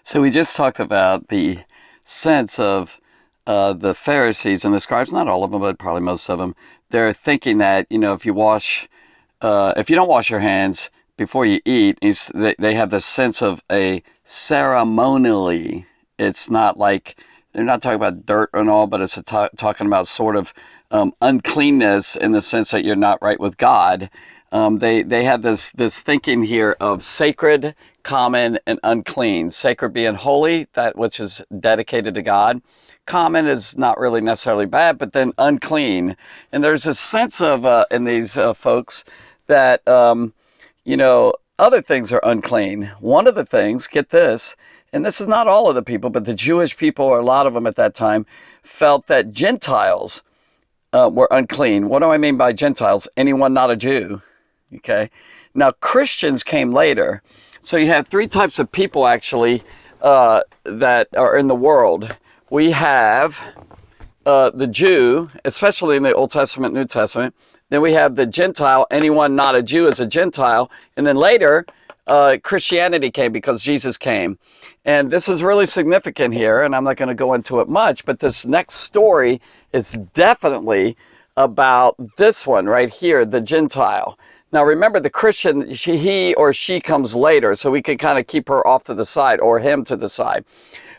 So we just talked about the sense of the Pharisees and the scribes, not all of them, but probably most of them. They're thinking that, if you don't wash your hands before you eat, they have this sense of a ceremonially. It's not like, they're not talking about dirt and all, but it's talking about sort of uncleanness in the sense that you're not right with God. They have this thinking here of sacred, common, and unclean. Sacred being holy, that which is dedicated to God. Common is not really necessarily bad, but then unclean. And there's a sense of, in these folks, that, other things are unclean. One of the things, get this, and this is not all of the people, but the Jewish people, or a lot of them at that time, felt that Gentiles were unclean. What do I mean by Gentiles? Anyone not a Jew. Okay. Now, Christians came later. So you have three types of people, actually, that are in the world. We have the Jew, especially in the Old Testament, New Testament. Then we have the Gentile. Anyone not a Jew is a Gentile. And then later, Christianity came because Jesus came. And this is really significant here, and I'm not going to go into it much, but this next story is definitely about this one right here, the Gentile. Now remember, the Christian, he or she comes later, so we can kind of keep her off to the side, or him to the side.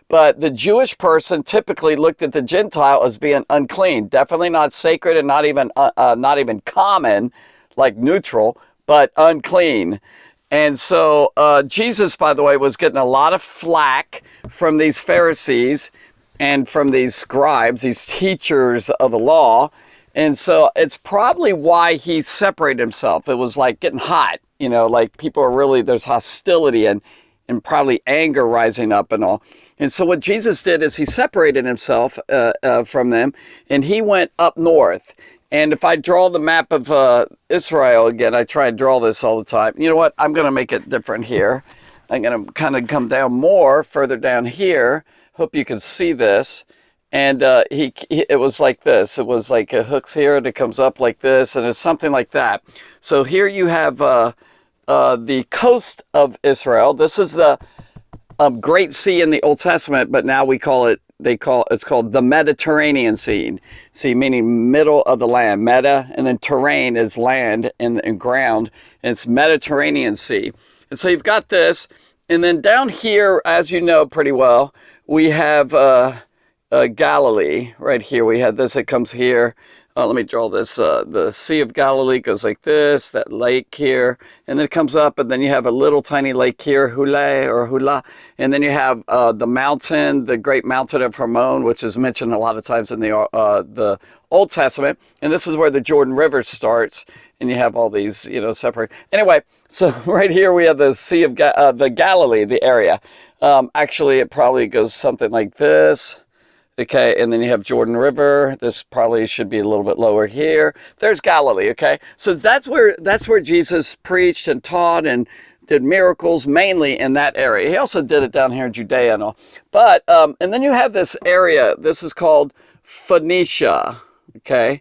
But the Jewish person typically looked at the Gentile as being unclean, definitely not sacred and not even common, like neutral, but unclean. And so Jesus, by the way, was getting a lot of flack from these Pharisees and from these scribes, these teachers of the law. And so it's probably why he separated himself. It was like getting hot, like people are really, there's hostility and probably anger rising up and all. And so what Jesus did is he separated himself from them, and he went up north. And if I draw the map of Israel again, I try and draw this all the time. You know what? I'm going to make it different here. I'm going to kind of come down more, further down here. Hope you can see this. And it was like this. It was like a hooks here, and it comes up like this, and it's something like that. So here you have the coast of Israel. This is the Great Sea in the Old Testament, but now it's called the Mediterranean Sea. Sea meaning middle of the land. Meta, and then terrain is land and ground. And it's Mediterranean Sea. And so you've got this. And then down here, as you know pretty well, we have Galilee right here. We had this, it comes here. Let me draw this. The Sea of Galilee goes like this, that lake here, and then it comes up, and then you have a little tiny lake here, Hula, and then you have the mountain, the great mountain of Hermon, which is mentioned a lot of times in the Old Testament, and this is where the Jordan River starts, and you have all these, separate. Anyway, so right here we have the Sea of the Galilee, the area. Actually, it probably goes something like this. Okay, and then you have Jordan River. This probably should be a little bit lower here. There's Galilee, okay? So that's where Jesus preached and taught and did miracles, mainly in that area. He also did it down here in Judea and all. But, and then you have this area. This is called Phoenicia, okay?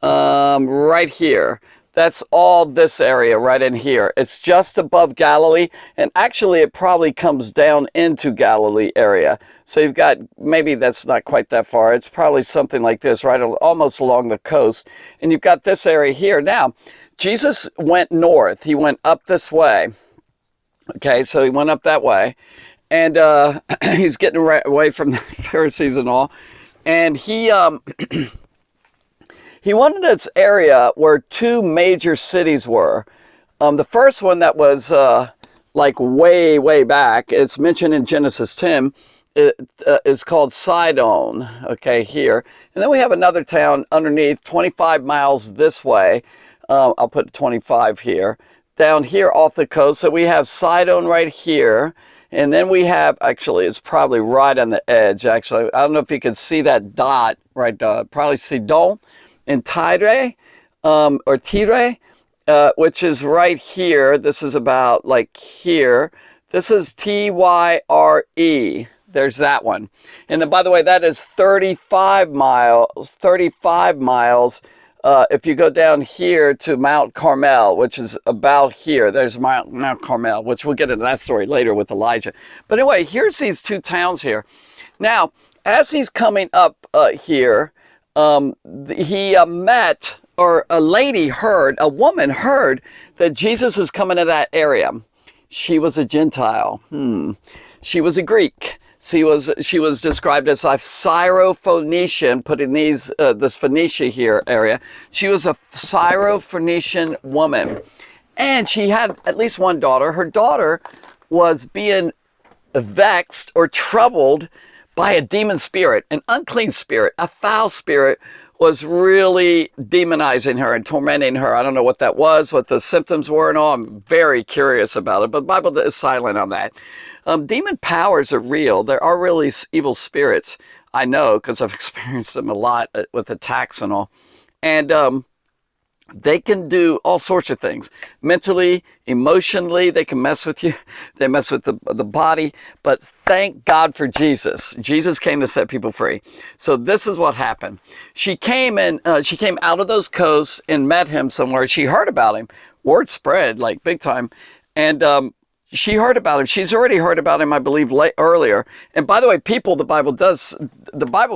Right here. That's all this area right in here. It's just above Galilee, and actually it probably comes down into Galilee area. So you've got, maybe that's not quite that far. It's probably something like this, right almost along the coast. And you've got this area here. Now, Jesus went north. He went up this way. Okay, so he went up that way. And he's getting away from the Pharisees and all. And he wanted this area where two major cities were. The first one that was like way back, it's mentioned in Genesis 10, is called Sidon, okay, here. And then we have another town underneath, 25 miles this way. I'll put 25 here. Down here off the coast, so we have Sidon right here. And then we have, actually, it's probably right on the edge, actually. I don't know if you can see that dot, right, probably Sidon. And Tyre, or Tyre, which is right here. This is about like here. This is Tyre. There's that one. And then, by the way, that is 35 miles If you go down here to Mount Carmel, which is about here, there's Mount Carmel, which we'll get into that story later with Elijah. But anyway, here's these two towns here. Now, as he's coming up here, he met, or a woman heard that Jesus was coming to that area. She was a Gentile. She was a Greek. She was described as a Syro-Phoenician, putting this Phoenicia here area. She was a Syro-Phoenician woman. And she had at least one daughter. Her daughter was being vexed or troubled by a demon spirit, an unclean spirit, a foul spirit was really demonizing her and tormenting her. I don't know what that was, what the symptoms were and all. I'm very curious about it, but the Bible is silent on that. Demon powers are real. There are really evil spirits. I know because I've experienced them a lot with attacks and all. And they can do all sorts of things. Mentally, emotionally, they can mess with you. They mess with the body. But thank God for Jesus. Jesus came to set people free. So this is what happened. She came out of those coasts and met him somewhere. She heard about him. Word spread like big time. And she heard about him. She's already heard about him, I believe, earlier. And by the way, people, the Bible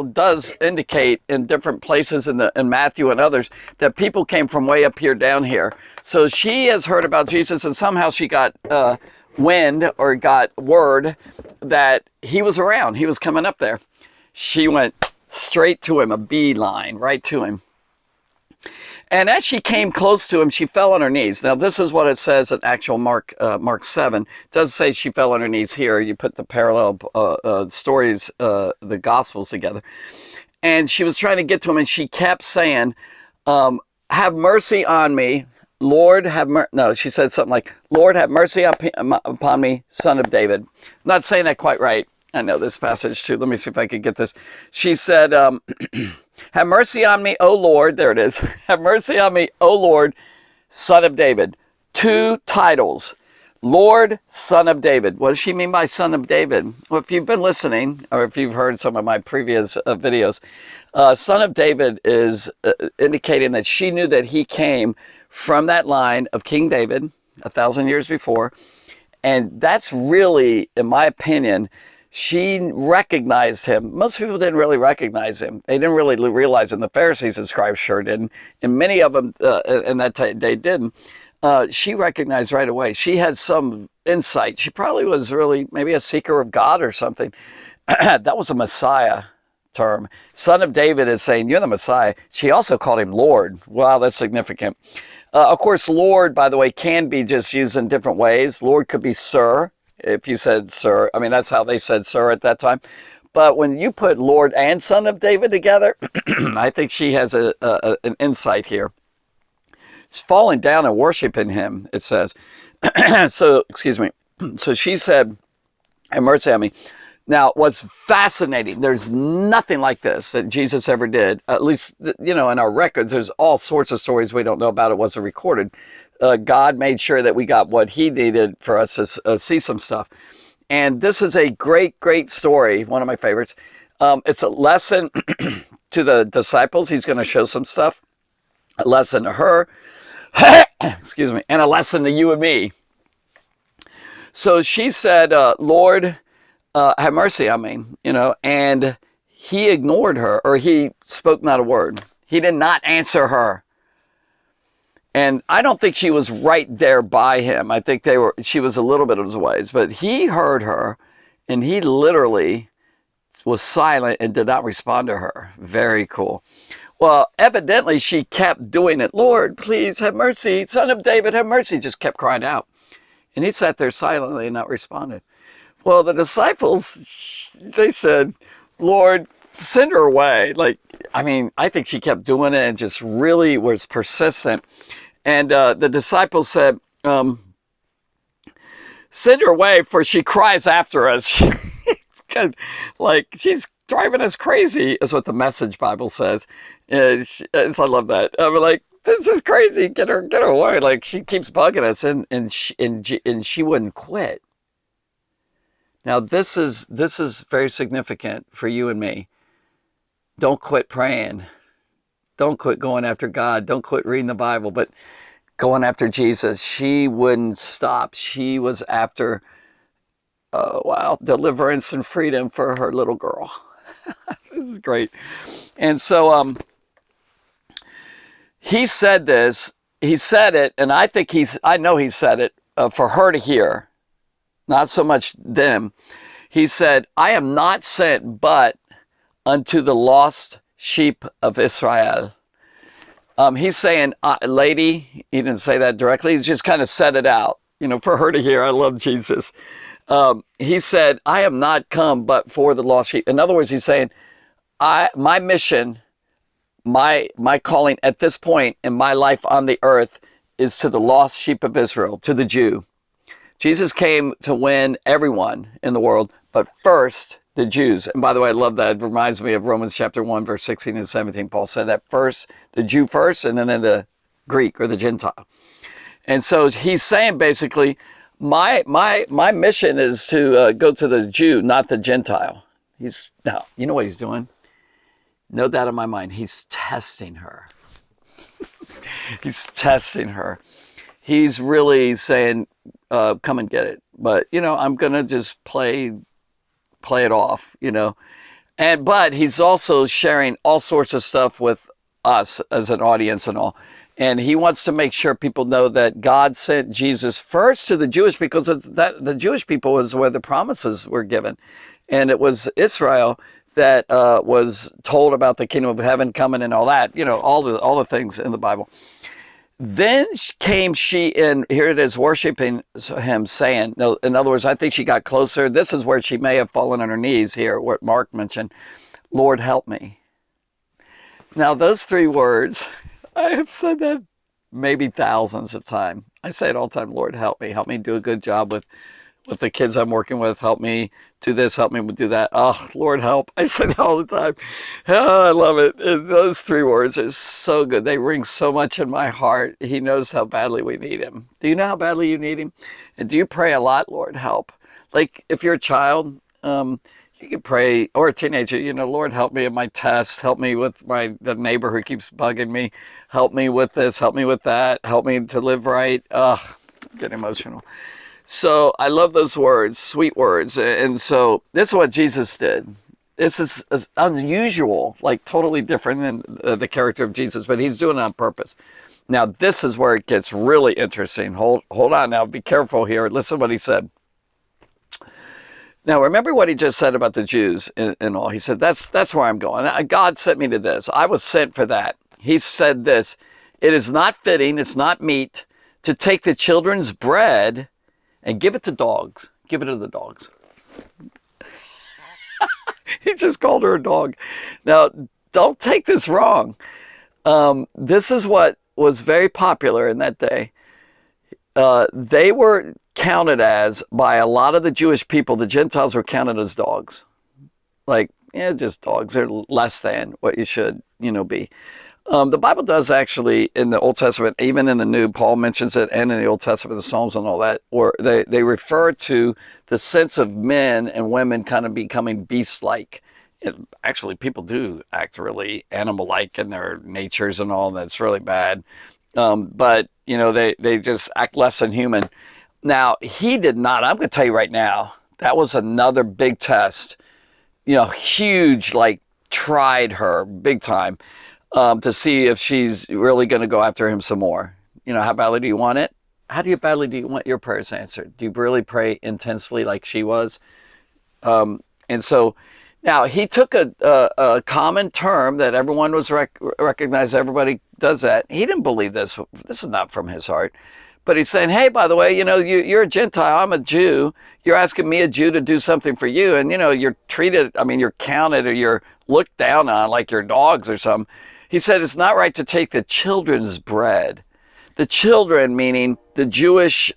does indicate in different places in Matthew and others that people came from way up here down here. So she has heard about Jesus, and somehow she got wind or got word that he was around. He was coming up there. She went straight to him, a beeline, right to him. And as she came close to him, she fell on her knees. Now, this is what it says in actual Mark 7. It does say she fell on her knees here. You put the parallel stories, the Gospels together. And she was trying to get to him, and she kept saying, have mercy on me, Lord, have mercy. No, she said something like, Lord, have mercy upon me, son of David. I'm not saying that quite right. I know this passage too. Let me see if I could get this. She said, have mercy on me, O Lord. There it is. Have mercy on me, O Lord, son of David. Two titles. Lord, son of David. What does she mean by son of David? Well, if you've been listening, or if you've heard some of my previous videos, son of David is indicating that she knew that he came from that line of King David 1,000 years before. And that's really, in my opinion, she recognized him. Most people didn't really recognize him. They didn't really realize him. The Pharisees and scribes sure didn't. And many of them in that day didn't. She recognized right away. She had some insight. She probably was really maybe a seeker of God or something. That was a Messiah term. Son of David is saying, you're the Messiah. She also called him Lord. Wow, that's significant. Of course, Lord, by the way, can be just used in different ways. Lord could be sir. If you said sir, I mean, that's how they said sir at that time. But when you put Lord and son of David together, I think she has an insight here. It's falling down and worshiping him, it says. So, excuse me. So she said, have mercy on me. Now, what's fascinating, there's nothing like this that Jesus ever did. At least, you know, in our records, there's all sorts of stories we don't know about. It wasn't recorded. God made sure that we got what he needed for us to see some stuff. And this is a great, great story, one of my favorites. It's a lesson to the disciples. He's going to show some stuff. A lesson to her, excuse me, and a lesson to you and me. So she said, Lord, have mercy on me, you know, and he ignored her, or he spoke not a word. He did not answer her. And I don't think she was right there by him. I think she was a little bit of his ways, but he heard her and he literally was silent and did not respond to her. Very cool. Well, evidently she kept doing it. Lord, please have mercy. Son of David, have mercy. Just kept crying out. And he sat there silently and not responded. Well, the disciples, they said, Lord, send her away. Like, I mean, I think she kept doing it and just really was persistent. And the disciples said, send her away, for she cries after us. Like, she's driving us crazy, is what the Message Bible says. I love that. I'm like, this is crazy. Get her away. Like, she keeps bugging us, and she wouldn't quit. Now, this is very significant for you and me. Don't quit praying. don't quit going after God. Don't quit reading the Bible, but going after Jesus. She wouldn't stop. She was after, deliverance and freedom for her little girl. This is great. And so he said this. He said it, and I know he said it for her to hear, not so much them. He said, I am not sent but unto the lost sheep of Israel. He's saying, lady, he didn't say that directly. He's just kind of said it out, for her to hear. I love Jesus. He said, I am not come but for the lost sheep. In other words, he's saying, my mission, my calling at this point in my life on the earth is to the lost sheep of Israel, to the Jew. Jesus came to win everyone in the world, but first the Jews. And by the way, I love that. It reminds me of Romans chapter 1, verse 16 and 17. Paul said that first, the Jew first, and then the Greek or the Gentile. And so he's saying basically, my mission is to go to the Jew, not the Gentile. Now, you know what he's doing? No doubt in my mind, he's testing her. He's testing her. He's really saying, come and get it. But, I'm going to just play it off, but he's also sharing all sorts of stuff with us as an audience and all. And he wants to make sure people know that God sent Jesus first to the Jewish, because the Jewish people was where the promises were given. And it was Israel that was told about the kingdom of heaven coming and all that, all the things in the Bible. Then came she in, here it is, worshiping him, saying, no, in other words, I think she got closer. This is where she may have fallen on her knees here, what Mark mentioned, Lord, help me. Now, those three words, I have said that maybe thousands of times. I say it all the time, Lord, help me do a good job with the kids I'm working with. Help me do this, help me do that. Oh, Lord, help. I say that all the time. Oh, I love it. And those three words are so good. They ring so much in my heart. He knows how badly we need him. Do you know how badly you need him? And do you pray a lot, Lord, help? Like if you're a child, you can pray, or a teenager, Lord, help me in my test. Help me with the neighbor who keeps bugging me. Help me with this, help me with that. Help me to live right. Ugh, get emotional. So I love those words, sweet words. And so this is what Jesus did. This is unusual, like totally different than the character of Jesus, but he's doing it on purpose. Now, this is where it gets really interesting. Hold on now. Be careful here. Listen to what he said. Now, remember what he just said about the Jews and all. He said, that's where I'm going. God sent me to this. I was sent for that. He said this, it is not fitting, it's not meet to take the children's bread and give it to dogs. Give it to the dogs. He just called her a dog. Now, don't take this wrong. This is what was very popular in that day. They were counted as, by a lot of the Jewish people, the Gentiles were counted as dogs. Like, just dogs. They're less than what you should, be. The Bible does actually, in the Old Testament, even in the New, Paul mentions it, and in the Old Testament, the Psalms and all that, or they refer to the sense of men and women kind of becoming beast-like. Actually, people do act really animal-like in their natures and all, and that's really bad. But, they just act less than human. Now, he did not. I'm going to tell you right now, that was another big test. Huge, tried her big time. To see if she's really going to go after him some more. How badly do you want it? How badly do you want your prayers answered? Do you really pray intensely like she was? And so now he took a common term that everyone was recognized. Everybody does that. He didn't believe this. This is not from his heart. But he's saying, hey, by the way, you're a Gentile. I'm a Jew. You're asking me, a Jew, to do something for you. And, you're treated, you're counted or you're looked down on like you're dogs or something. He said, it's not right to take the children's bread. The children, meaning the Jewish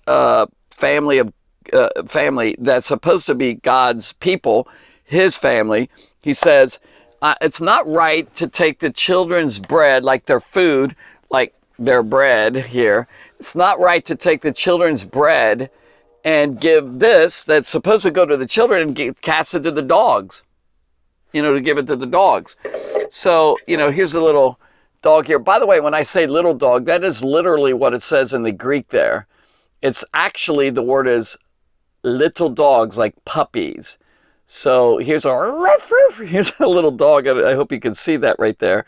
family that's supposed to be God's people, his family. He says, it's not right to take the children's bread, like their food, like their bread here. It's not right to take the children's bread and give this that's supposed to go to the children and cast it to the dogs, to give it to the dogs. So, here's a little dog here. By the way, when I say little dog, that is literally what it says in the Greek there. It's actually, the word is little dogs, like puppies. So here's here's a little dog. I hope you can see that right there.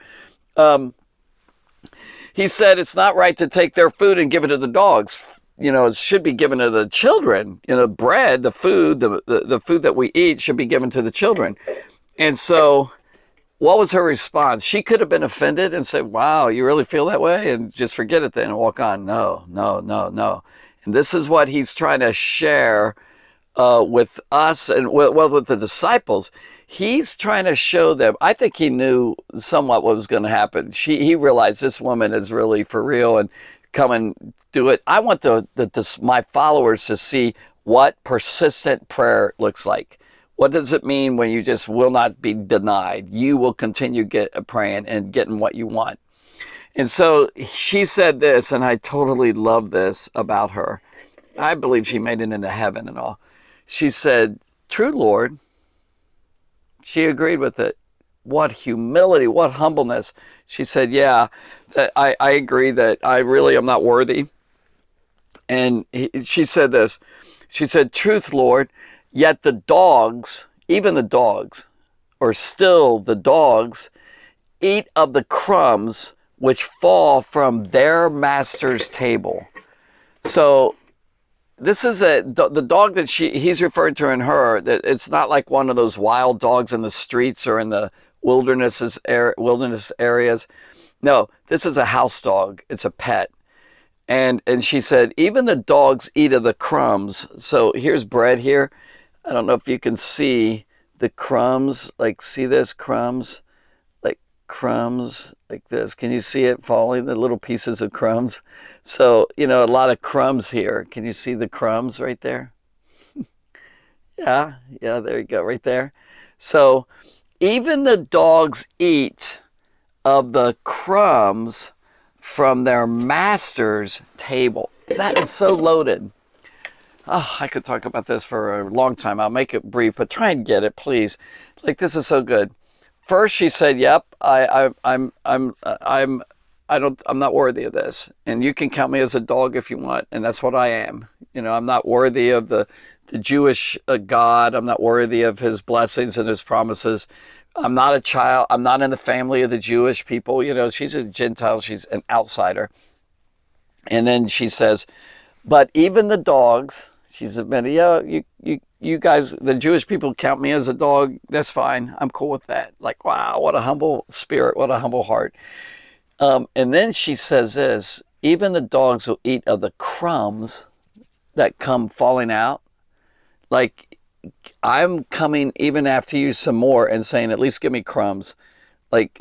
He said it's not right to take their food and give it to the dogs. It should be given to the children. Bread, the food, the food that we eat should be given to the children. And so what was her response? She could have been offended and said, wow, you really feel that way? And just forget it then and walk on. No, no, no, no. And this is what he's trying to share with us and with the disciples. He's trying to show them. I think he knew somewhat what was going to happen. He realized this woman is really for real and come and do it. I want my followers to see what persistent prayer looks like. What does it mean when you just will not be denied? You will continue praying and getting what you want. And so she said this, and I totally love this about her. I believe she made it into heaven and all. She said, true, Lord. She agreed with it. What humility, what humbleness. She said, yeah, I agree that I really am not worthy. And she said this. She said, truth, Lord, yet the dogs, even the dogs, or still the dogs, eat of the crumbs which fall from their master's table. So this is the dog that he's referring to in her, that it's not like one of those wild dogs in the streets or in the wilderness areas. No, this is a house dog. It's a pet. And she said, even the dogs eat of the crumbs. So here's bread here. I don't know if you can see the crumbs. Like, see this? Crumbs? Like crumbs like this. Can you see it falling? The little pieces of crumbs. So, a lot of crumbs here. Can you see the crumbs right there? Yeah, there you go, right there. So even the dogs eat of the crumbs from their master's table. That is so loaded. Oh, I could talk about this for a long time. I'll make it brief, but try and get it, please. Like, this is so good. First, she said, "Yep, I'm not worthy of this, and you can count me as a dog if you want, and that's what I am. I'm not worthy of the Jewish God. I'm not worthy of His blessings and His promises. I'm not a child. I'm not in the family of the Jewish people. She's a Gentile. She's an outsider." And then she says, "But even the dogs," she's admitted, "Yeah, you guys, the Jewish people, count me as a dog. That's fine. I'm cool with that." Like, wow, what a humble spirit, what a humble heart. And then she says this, even the dogs will eat of the crumbs that come falling out. Like, I'm coming even after you some more and saying, at least give me crumbs. Like,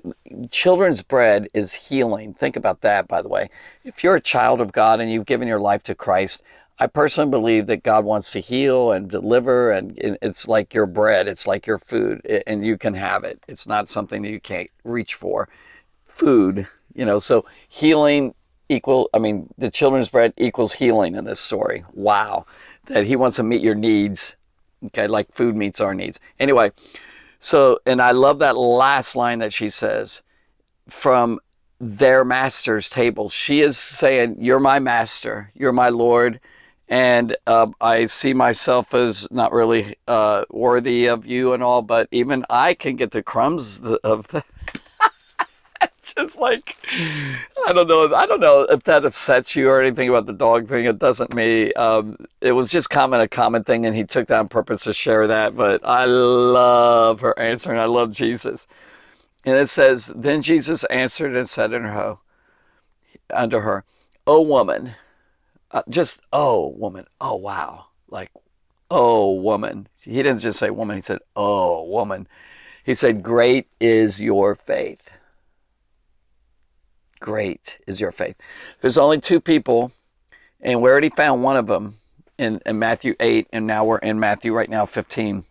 children's bread is healing. Think about that, by the way. If you're a child of God and you've given your life to Christ, I personally believe that God wants to heal and deliver, and it's like your bread. It's like your food, and you can have it. It's not something that you can't reach for. Food, so healing the children's bread equals healing in this story. Wow. That He wants to meet your needs, okay, like food meets our needs. Anyway, so, and I love that last line that she says, from their master's table. She is saying, you're my master, you're my Lord, and I see myself as not really worthy of you and all, but even I can get the crumbs of the... Just like, I don't know if that upsets you or anything about the dog thing. It doesn't me. It was just a common thing, and he took that on purpose to share that. But I love her answer, and I love Jesus. And it says, then Jesus answered and said unto her, "O woman," "Oh, woman, oh, wow." Like, "Oh, woman." He didn't just say woman, he said, "Oh, woman." He said, "Great is your faith." Great is your faith. There's only two people, and we already found one of them in Matthew 8, and now we're in Matthew right now 15.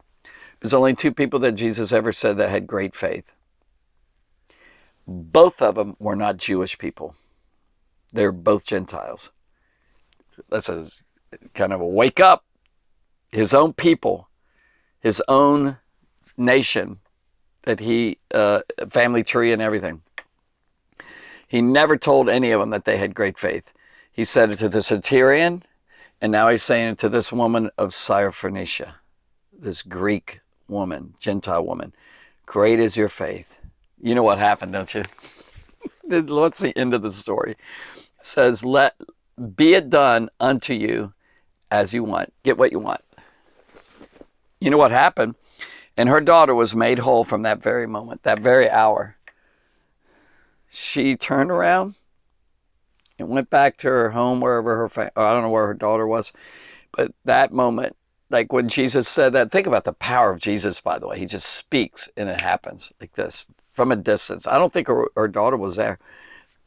There's only two people that Jesus ever said that had great faith. Both of them were not Jewish people. They're both Gentiles. That's a kind of a wake up. His own people, his own nation, that he, family tree and everything. He never told any of them that they had great faith. He said it to the centurion, and now he's saying it to this woman of Syro-Phoenicia, this Greek woman, Gentile woman. Great is your faith. You know what happened, don't you? What's the end of the story? It says, be it done unto you as you want. Get what you want. You know what happened? And her daughter was made whole from that very moment, that very hour. She turned around and went back to her home, wherever her I don't know where her daughter was. But that moment, like when Jesus said that, think about the power of Jesus, by the way. He just speaks and it happens like this from a distance. I don't think her daughter was there.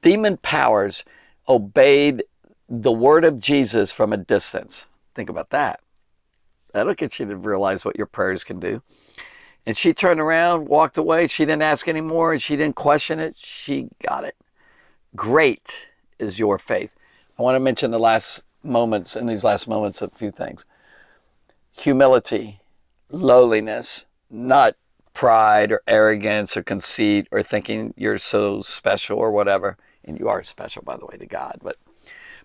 Demon powers obeyed the word of Jesus from a distance. Think about that. That'll get you to realize what your prayers can do. And she turned around, walked away. She didn't ask anymore, and she didn't question it. She got it. Great is your faith. I want to mention in these last moments, a few things. Humility, lowliness, not pride or arrogance or conceit or thinking you're so special or whatever. And you are special, by the way, to God.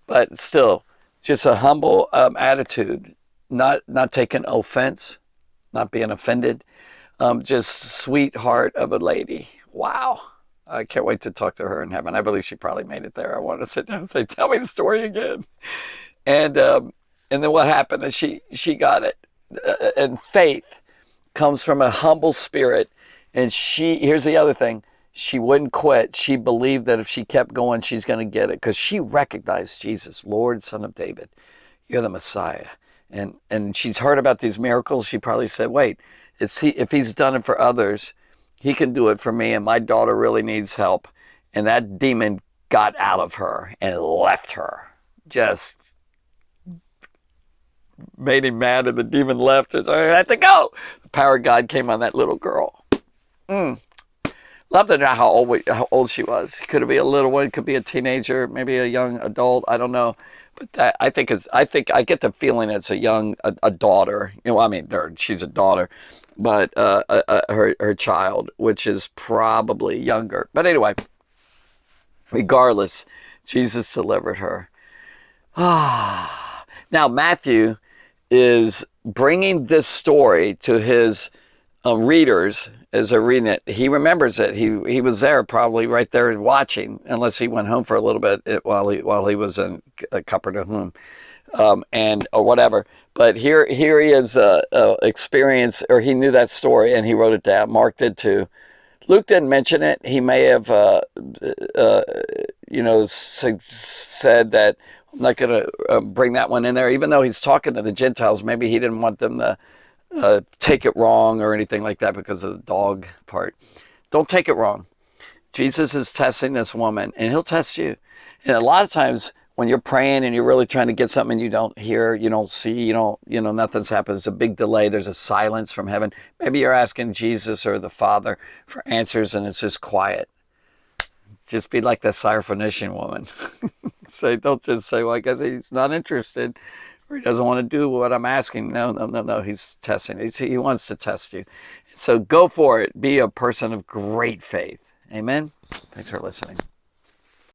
But still, just a humble attitude, not taking offense, not being offended. Just sweetheart of a lady. Wow. I can't wait to talk to her in heaven. I believe she probably made it there. I want to sit down and say, tell me the story again. And then what happened is she got it. And faith comes from a humble spirit. And here's the other thing. She wouldn't quit. She believed that if she kept going, she's going to get it. Because she recognized Jesus, Lord, Son of David. You're the Messiah. And she's heard about these miracles. She probably said, wait, if he's done it for others, he can do it for me, and my daughter really needs help. And that demon got out of her and left her. Just made him mad, and the demon left her. So I had to go. The power of God came on that little girl. Love to know how old she was. Could be a little one, could be a teenager, maybe a young adult. I don't know. But I think I get the feeling it's a daughter. You know, I mean, she's a daughter, but her child, which is probably younger. But anyway, regardless, Jesus delivered her. Now Matthew is bringing this story to his readers as they're reading it. He remembers it. He was there, probably right there watching, unless he went home for a little bit while he was in Capernaum, or whatever. But here he is experience, or he knew that story and he wrote it down. Mark did too. Luke didn't mention it. He may have said that I'm not going to bring that one in there, even though he's talking to the Gentiles. Maybe he didn't want them to take it wrong or anything like that because of the dog part. Don't take it wrong. Jesus is testing this woman, and he'll test you. And a lot of times when you're praying and you're really trying to get something, you don't hear, you don't see, nothing's happened. There's a big delay. There's a silence from heaven. Maybe you're asking Jesus or the Father for answers, and it's just quiet. Just be like that Syro-Phoenician woman. Don't just say, well, I guess he's not interested, or he doesn't want to do what I'm asking. No. He's testing. He wants to test you. So go for it. Be a person of great faith. Amen. Thanks for listening.